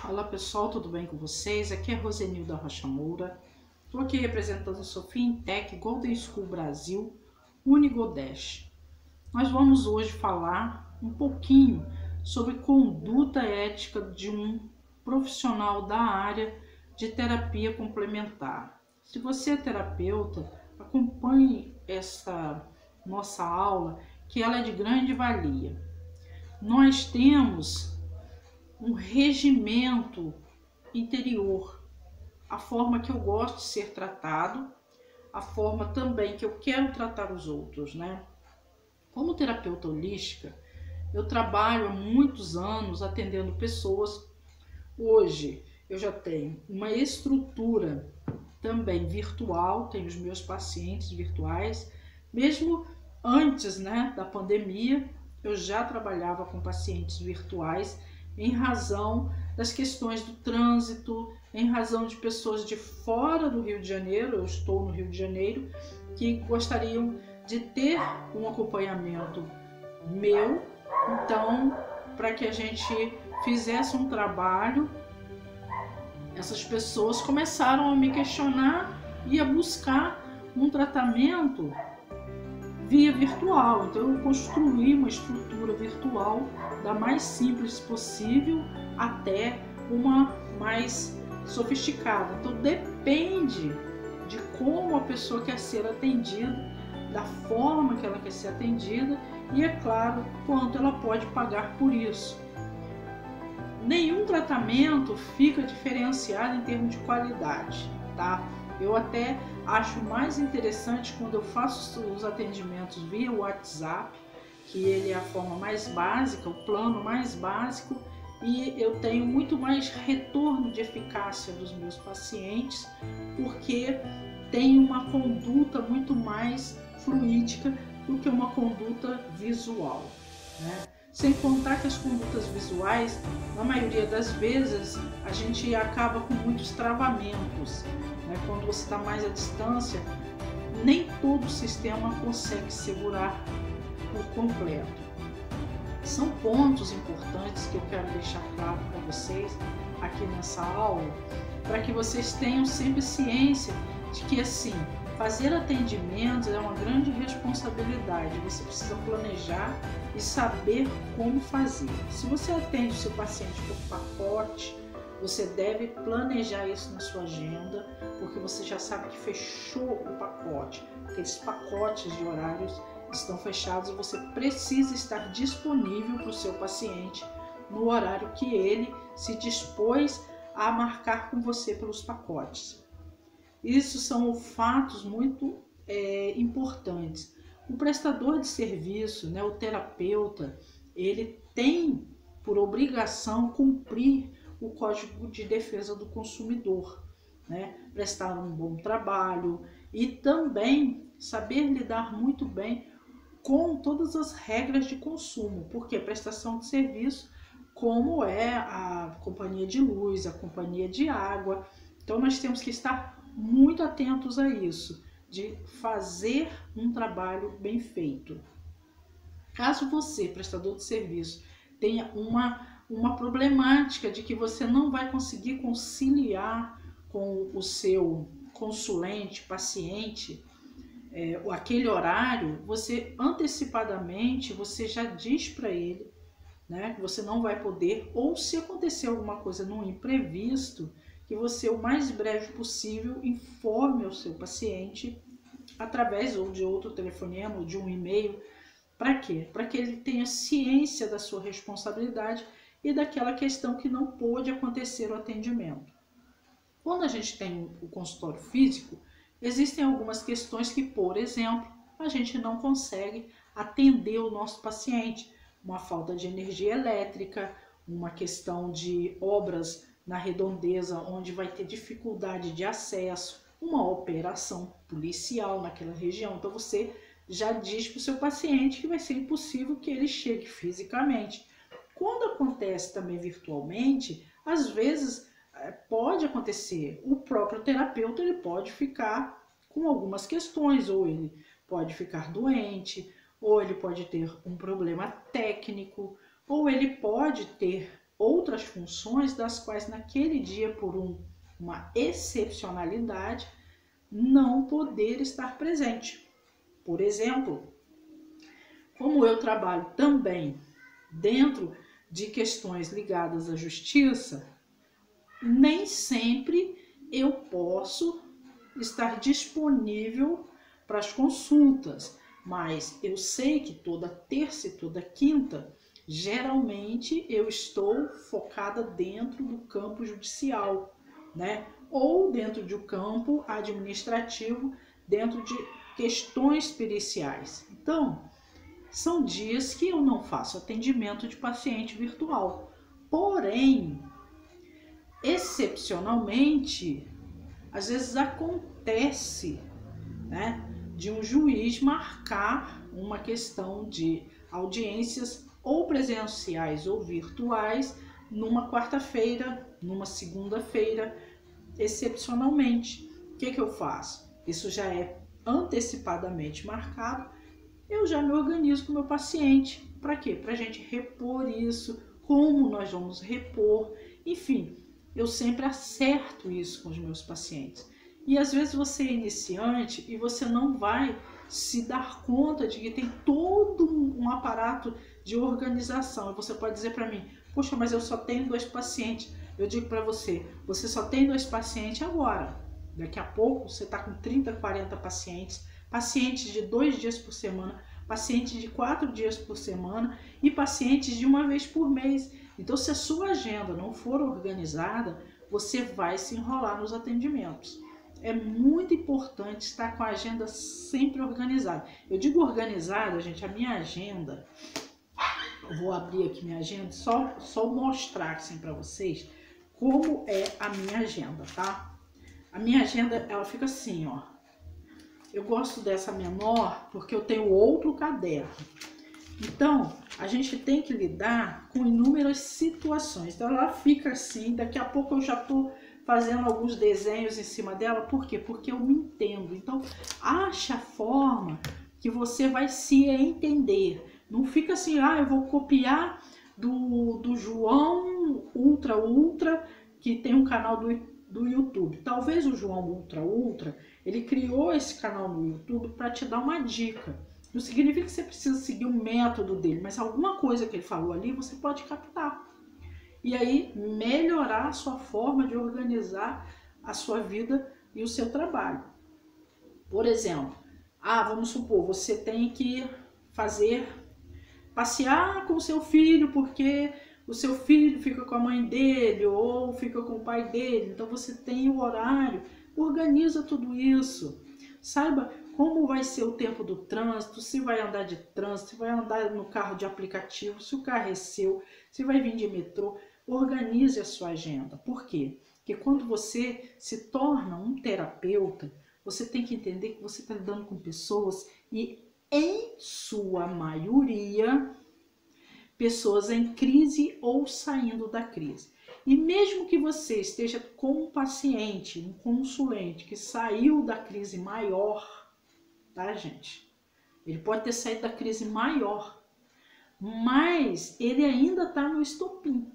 Olá pessoal, tudo bem com vocês? Aqui é Rosenilda Rocha Moura. Estou aqui representando a Sofia Intec Golden School Brasil, Unigodash. Nós vamos hoje falar um pouquinho sobre conduta ética de um profissional da área de terapia complementar. Se você é terapeuta, acompanhe essa nossa aula, que ela é de grande valia. Nós temos um regimento interior, a forma que eu gosto de ser tratado, a forma também que eu quero tratar os outros, né? Como terapeuta holística, eu trabalho há muitos anos atendendo pessoas. Hoje eu já tenho uma estrutura também virtual, tenho os meus pacientes virtuais. Mesmo antes, né, da pandemia, eu já trabalhava com pacientes virtuais em razão das questões do trânsito, em razão de pessoas de fora do Rio de Janeiro, eu estou no Rio de Janeiro, que gostariam de ter um acompanhamento meu. Então, para que a gente fizesse um trabalho, essas pessoas começaram a me questionar e a buscar um tratamento via virtual. Então eu construí uma estrutura virtual da mais simples possível até uma mais sofisticada. Então depende de como a pessoa quer ser atendida, da forma que ela quer ser atendida e, é claro, quanto ela pode pagar por isso. Nenhum tratamento fica diferenciado em termos de qualidade, tá? Eu até acho mais interessante quando eu faço os atendimentos via WhatsApp, que ele é a forma mais básica, o plano mais básico, e eu tenho muito mais retorno de eficácia dos meus pacientes, porque tem uma conduta muito mais fluídica do que uma conduta visual, né? Sem contar que as condutas visuais, na maioria das vezes, a gente acaba com muitos travamentos, né? Quando você está mais à distância, nem todo o sistema consegue segurar por completo. São pontos importantes que eu quero deixar claro para vocês aqui nessa aula, para que vocês tenham sempre ciência de que, assim, fazer atendimentos é uma grande responsabilidade. Você precisa planejar e saber como fazer. Se você atende o seu paciente por pacote, você deve planejar isso na sua agenda, porque você já sabe que fechou o pacote. Aqueles pacotes de horários estão fechados e você precisa estar disponível para o seu paciente no horário que ele se dispôs a marcar com você pelos pacotes. Isso são fatos muito importantes. O prestador de serviço, né, o terapeuta, ele tem por obrigação cumprir o Código de Defesa do Consumidor, né, prestar um bom trabalho e também saber lidar muito bem com todas as regras de consumo, porque prestação de serviço, como é a companhia de luz, a companhia de água, então nós temos que estar muito atentos a isso, de fazer um trabalho bem feito. Caso você, prestador de serviço, tenha uma problemática de que você não vai conseguir conciliar com o seu consulente, paciente, aquele horário, você antecipadamente você já diz para ele, né, que você não vai poder, ou se acontecer alguma coisa no imprevisto, que você, o mais breve possível, informe ao seu paciente através ou de outro telefonema ou de um e-mail. Para quê? Para que ele tenha ciência da sua responsabilidade e daquela questão que não pôde acontecer o atendimento. Quando a gente tem o consultório físico, existem algumas questões que, por exemplo, a gente não consegue atender o nosso paciente. Uma falta de energia elétrica, uma questão de obras na redondeza, onde vai ter dificuldade de acesso, uma operação policial naquela região. Então você já diz para o seu paciente que vai ser impossível que ele chegue fisicamente. Quando acontece também virtualmente, às vezes pode acontecer, o próprio terapeuta ele pode ficar com algumas questões, ou ele pode ficar doente, ou ele pode ter um problema técnico, ou ele pode ter outras funções das quais naquele dia, por uma excepcionalidade, não poder estar presente. Por exemplo, como eu trabalho também dentro de questões ligadas à justiça, nem sempre eu posso estar disponível para as consultas, mas eu sei que toda terça e toda quinta, geralmente eu estou focada dentro do campo judicial, né? Ou dentro de um campo administrativo, dentro de questões periciais. Então, são dias que eu não faço atendimento de paciente virtual. Porém, excepcionalmente, às vezes acontece, né, de um juiz marcar uma questão de audiências ou presenciais ou virtuais numa quarta-feira, numa segunda-feira, excepcionalmente. O que eu faço? Isso já é antecipadamente marcado, eu já me organizo com o meu paciente. Para quê? Para a gente repor isso, como nós vamos repor, enfim, eu sempre acerto isso com os meus pacientes. E às vezes você é iniciante e você não vai se dar conta de que tem todo um aparato de organização. E você pode dizer para mim, poxa, mas eu só tenho 2 pacientes. Eu digo para você, você só tem 2 pacientes agora. Daqui a pouco você está com 30, 40 pacientes, pacientes de 2 dias por semana, pacientes de 4 dias por semana e pacientes de 1 vez por mês. Então, se a sua agenda não for organizada, você vai se enrolar nos atendimentos. É muito importante estar com a agenda sempre organizada. Eu digo organizada, gente, a minha agenda, eu vou abrir aqui minha agenda, só mostrar assim para vocês como é a minha agenda, tá? A minha agenda, ela fica assim, ó. Eu gosto dessa menor porque eu tenho outro caderno. Então, a gente tem que lidar com inúmeras situações. Então, ela fica assim, daqui a pouco eu já estou fazendo alguns desenhos em cima dela. Por quê? Porque eu me entendo. Então, acha a forma que você vai se entender. Não fica assim, eu vou copiar do João Ultra, que tem um canal do YouTube. Talvez o João Ultra, ele criou esse canal no YouTube para te dar uma dica. Não significa que você precisa seguir o método dele, mas alguma coisa que ele falou ali você pode captar. E aí melhorar a sua forma de organizar a sua vida e o seu trabalho. Por exemplo, vamos supor, você tem que passear com o seu filho porque o seu filho fica com a mãe dele ou fica com o pai dele. Então você tem o horário, organiza tudo isso. Saiba como vai ser o tempo do trânsito, se vai andar de trânsito, se vai andar no carro de aplicativo, se o carro é seu, se vai vir de metrô. Organize a sua agenda. Por quê? Porque quando você se torna um terapeuta, você tem que entender que você está lidando com pessoas e, em sua maioria, pessoas em crise ou saindo da crise. E mesmo que você esteja com um paciente, um consulente que saiu da crise maior, tá, gente? Ele pode ter saído da crise maior, mas ele ainda está no estopim.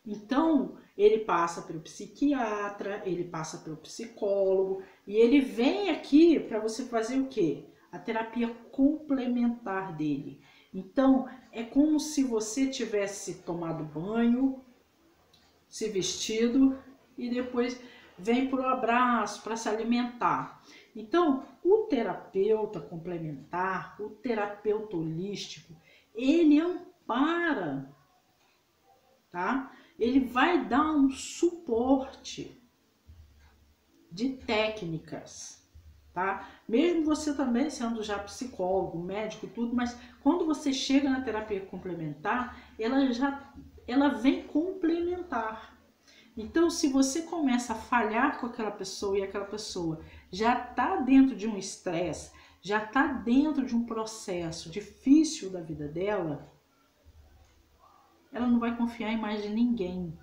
Então, ele passa pelo psiquiatra, ele passa pelo psicólogo e ele vem aqui para você fazer o quê? A terapia complementar dele. Então, é como se você tivesse tomado banho, se vestido e depois vem para o abraço, para se alimentar. Então, o terapeuta complementar, o terapeuta holístico, ele ampara, tá? Ele vai dar um suporte de técnicas, tá? Mesmo você também sendo já psicólogo, médico e tudo, mas quando você chega na terapia complementar, ela vem complementar. Então, se você começa a falhar com aquela pessoa e aquela pessoa já está dentro de um estresse, já está dentro de um processo difícil da vida dela, ela não vai confiar em mais de ninguém.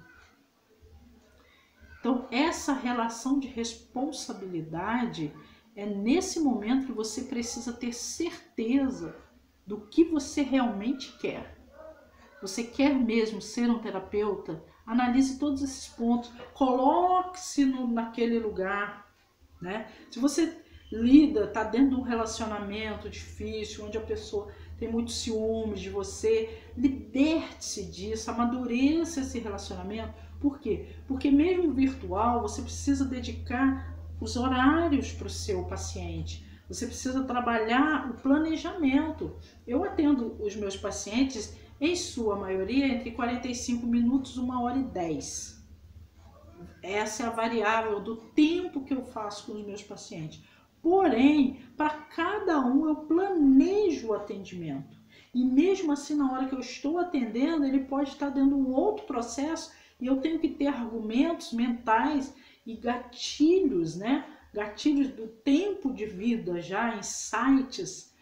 Então, essa relação de responsabilidade é nesse momento que você precisa ter certeza do que você realmente quer. você quer mesmo ser um terapeuta, analise todos esses pontos, coloque-se naquele lugar, né? Se você está dentro de um relacionamento difícil, onde a pessoa tem muito ciúmes de você, liberte-se disso, amadureça esse relacionamento. Por quê? Porque mesmo virtual, você precisa dedicar os horários para o seu paciente. Você precisa trabalhar o planejamento. Eu atendo os meus pacientes, em sua maioria, entre 45 minutos, 1h10. Essa é a variável do tempo que eu faço com os meus pacientes. Porém, para cada um eu planejo o atendimento. E mesmo assim, na hora que eu estou atendendo, ele pode estar dentro de um outro processo e eu tenho que ter argumentos mentais e gatilhos, né? Gatilhos do tempo de vida já, insights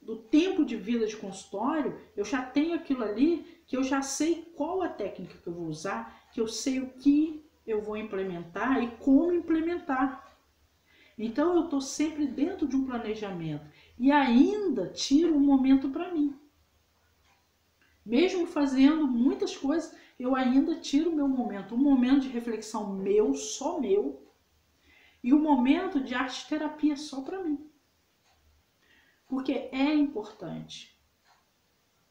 do tempo de vida de consultório, eu já tenho aquilo ali que eu já sei qual a técnica que eu vou usar, que eu sei o que eu vou implementar e como implementar. Então eu estou sempre dentro de um planejamento e ainda tiro um momento para mim. Mesmo fazendo muitas coisas, eu ainda tiro o meu momento, um momento de reflexão meu, só meu, e um momento de arte-terapia só para mim. Porque é importante.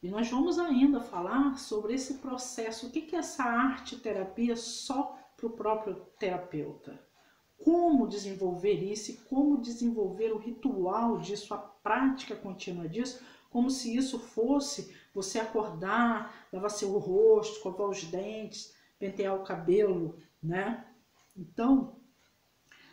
E nós vamos ainda falar sobre esse processo, o que é essa arte-terapia só para o próprio terapeuta. Como desenvolver isso e como desenvolver o ritual disso, a prática contínua disso, como se isso fosse você acordar, lavar seu rosto, escovar os dentes, pentear o cabelo, né? Então,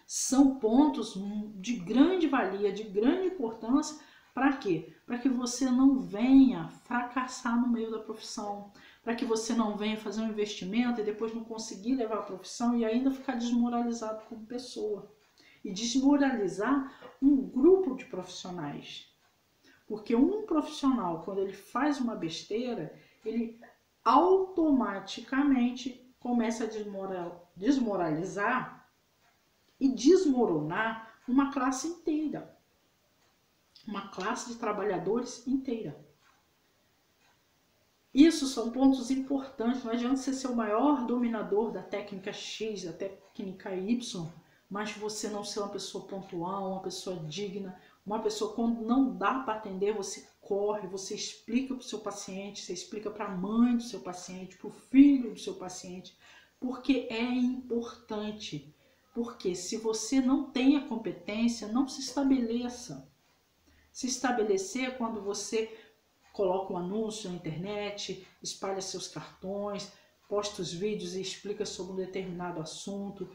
são pontos de grande valia, de grande importância. Para quê? Para que você não venha fracassar no meio da profissão, para que você não venha fazer um investimento e depois não conseguir levar a profissão e ainda ficar desmoralizado como pessoa. E desmoralizar um grupo de profissionais. Porque um profissional, quando ele faz uma besteira, ele automaticamente começa a desmoralizar e desmoronar uma classe inteira. Uma classe de trabalhadores inteira. Isso são pontos importantes. Não adianta você ser o maior dominador da técnica X, da técnica Y, mas você não ser uma pessoa pontual, uma pessoa digna, uma pessoa quando não dá para atender, você corre, você explica para o seu paciente, você explica para a mãe do seu paciente, para o filho do seu paciente, porque é importante. Porque se você não tem a competência, não se estabeleça. Se estabelecer quando você coloca um anúncio na internet, espalha seus cartões, posta os vídeos e explica sobre um determinado assunto,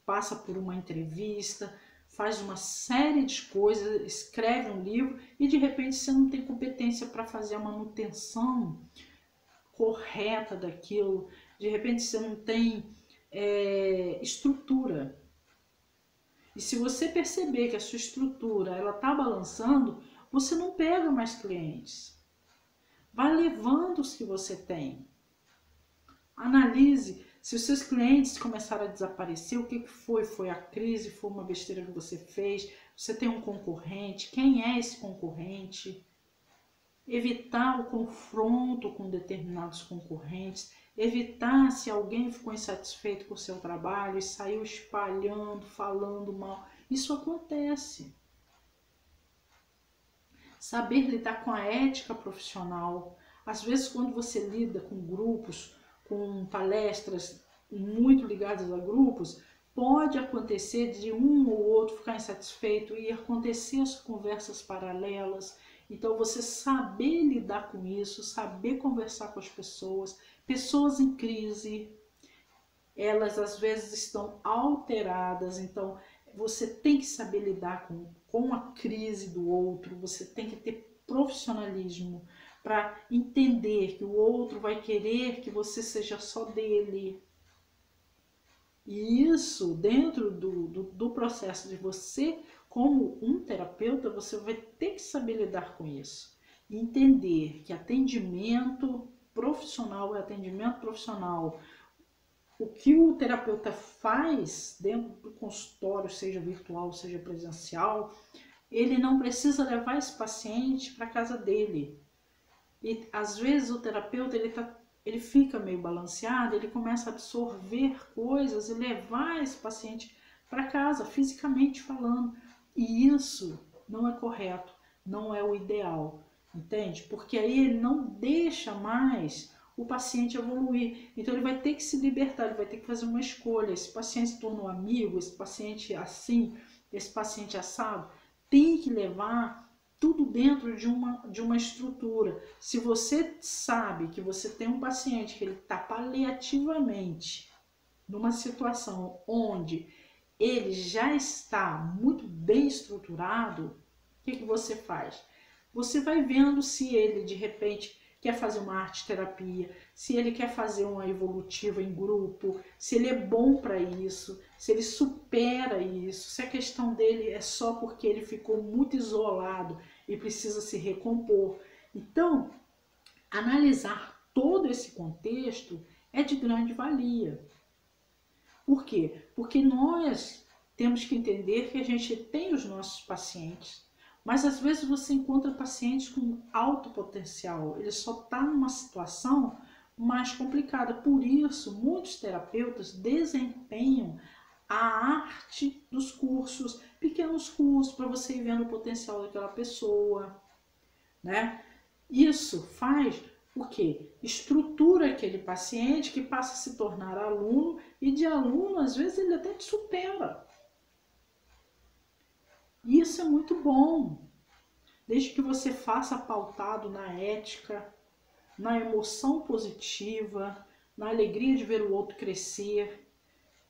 passa por uma entrevista, faz uma série de coisas, escreve um livro e de repente você não tem competência para fazer a manutenção correta daquilo, de repente você não tem estrutura. E se você perceber que a sua estrutura ela está balançando, você não pega mais clientes. Vai levando os que você tem. Analise se os seus clientes começaram a desaparecer, o que foi? Foi a crise? Foi uma besteira que você fez? Você tem um concorrente? Quem é esse concorrente? Evitar o confronto com determinados concorrentes. Evitar se alguém ficou insatisfeito com o seu trabalho e saiu espalhando, falando mal. Isso acontece. Saber lidar com a ética profissional. Às vezes, quando você lida com grupos, com palestras muito ligadas a grupos, pode acontecer de um ou outro ficar insatisfeito e acontecer as conversas paralelas. Então, você saber lidar com isso, saber conversar com as pessoas. Pessoas em crise, elas às vezes estão alteradas, então você tem que saber lidar com a crise do outro, você tem que ter profissionalismo para entender que o outro vai querer que você seja só dele. E isso, dentro do processo de você, como um terapeuta, você vai ter que saber lidar com isso. E entender que atendimento profissional é atendimento profissional. O que o terapeuta faz dentro do consultório, seja virtual, seja presencial, ele não precisa levar esse paciente para casa dele. E às vezes o terapeuta ele fica meio balanceado, ele começa a absorver coisas e levar esse paciente para casa, fisicamente falando. E isso não é correto, não é o ideal, entende? Porque aí ele não deixa mais o paciente evoluir. Então ele vai ter que se libertar, ele vai ter que fazer uma escolha. Esse paciente se tornou amigo, esse paciente assim, esse paciente assado, tem que levar tudo dentro de uma estrutura. Se você sabe que você tem um paciente que ele está paliativamente numa situação onde ele já está muito bem estruturado, o que você faz? Você vai vendo se ele de repente quer fazer uma arte terapia, se ele quer fazer uma evolutiva em grupo, se ele é bom para isso, se ele supera isso, se a questão dele é só porque ele ficou muito isolado e precisa se recompor. Então, analisar todo esse contexto é de grande valia. Por quê? Porque nós temos que entender que a gente tem os nossos pacientes, mas às vezes você encontra pacientes com alto potencial, ele só está numa situação mais complicada. Por isso, muitos terapeutas desempenham a arte dos cursos, pequenos cursos para você ir vendo o potencial daquela pessoa, né? Isso faz o quê? Estrutura aquele paciente que passa a se tornar aluno e de aluno, às vezes, ele até te supera. Isso é muito bom, desde que você faça pautado na ética, na emoção positiva, na alegria de ver o outro crescer.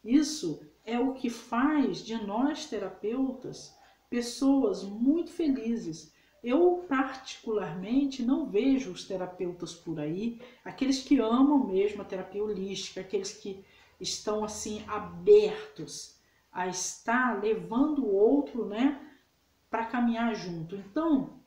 Isso é o que faz de nós terapeutas pessoas muito felizes. Eu particularmente não vejo os terapeutas por aí, aqueles que amam mesmo a terapia holística, aqueles que estão assim abertos a estar levando o outro, né, para caminhar junto. Então,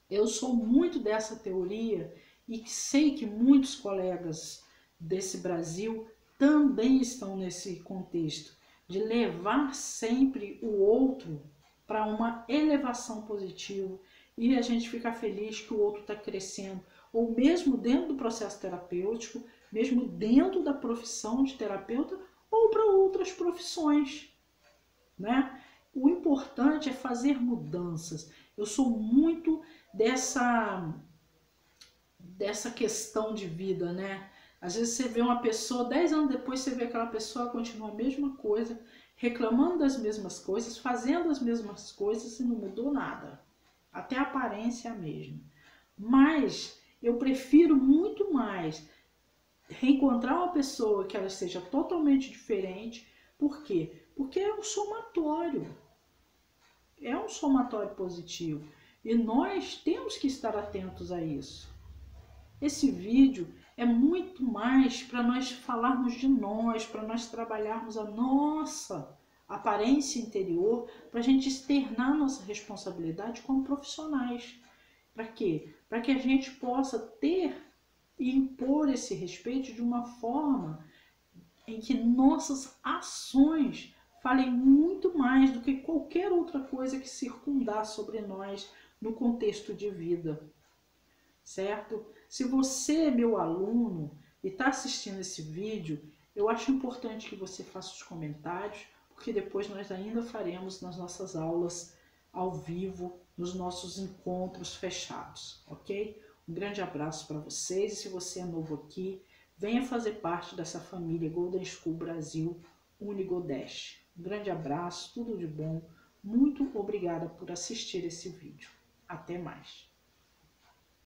eu sou muito dessa teoria e sei que muitos colegas desse Brasil também estão nesse contexto de levar sempre o outro para uma elevação positiva e a gente ficar feliz que o outro está crescendo, ou mesmo dentro do processo terapêutico, mesmo dentro da profissão de terapeuta ou para outras profissões, né? O importante é fazer mudanças. Eu sou muito dessa questão de vida, né? Às vezes você vê uma pessoa, 10 anos depois você vê aquela pessoa continua a mesma coisa, reclamando das mesmas coisas, fazendo as mesmas coisas e não mudou nada. Até a aparência é a mesma. Mas eu prefiro muito mais reencontrar uma pessoa que ela seja totalmente diferente. Por quê? Porque é um somatório. É um somatório positivo. E nós temos que estar atentos a isso. Esse vídeo é muito mais para nós falarmos de nós, para nós trabalharmos a nossa aparência interior, para a gente externar nossa responsabilidade como profissionais. Para quê? Para que a gente possa ter e impor esse respeito de uma forma em que nossas ações falem muito mais do que qualquer outra coisa que circundar sobre nós no contexto de vida, certo? Se você é meu aluno e está assistindo esse vídeo, eu acho importante que você faça os comentários, porque depois nós ainda faremos nas nossas aulas ao vivo, nos nossos encontros fechados, ok? Um grande abraço para vocês e se você é novo aqui, venha fazer parte dessa família Golden School Brasil Unigodash. Um grande abraço, tudo de bom, muito obrigada por assistir esse vídeo. Até mais.